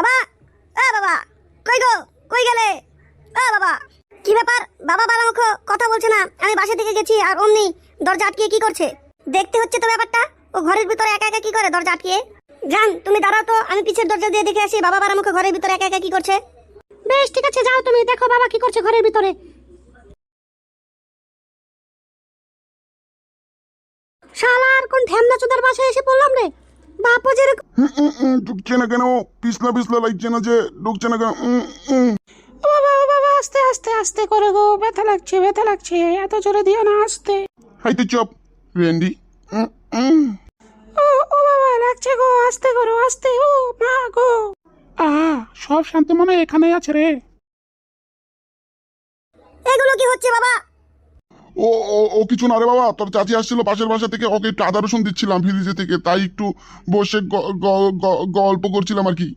বাবা, বাবা, কই গো, কই গেলে? বাবা, কি ব্যাপার? বাবা বারামুখ কথা বলছে না। আমি বাসা থেকে গেছি আর অমনি দরজা আটকিয়ে কি করছে? দেখতে হচ্ছে তো ব্যাপারটা। ও ঘরের ভিতরে একা একা কি করে দরজা আটকিয়ে? জান, তুমি দাঁড়াও তো, আমি পিছের দরজা দিয়ে দেখে আসি বাবা বারামুখ ঘরের ভিতরে একা একা কি করছে। বেশ, ঠিক আছে, যাও তুমি দেখো বাবা কি করছে ঘরের ভিতরে। শালার কোন ঢ্যামনা চোদার বাসায় এসে পড়লাম রে। বাপও যেরকম ঢুকছে না কেন? পিছলা পিছলা লাগছে না যে? ঢুকছে না কেন? ও বাবা, ও বাবা, আস্তে আস্তে আস্তে করে গো, ব্যথা লাগছে, ব্যথা লাগছে, এত জোরে দিও না, আস্তে। হাইতে চপ রেন্ডি। ও ও বাবা, লাগছে গো, আস্তে করো, আস্তে। ও মা গো। সব শান্তি মনে এখানেই আছে রে। এগুলো কি হচ্ছে বাবা? ও ও ও কিছু না রে বাবা, তোর চাচি আসছিল পাশের বাসা থেকে, ওকে একটু আদা রসুন দিচ্ছিলাম ফ্রিজে থেকে, তাই একটু বসে গল্প করছিলাম আর কি।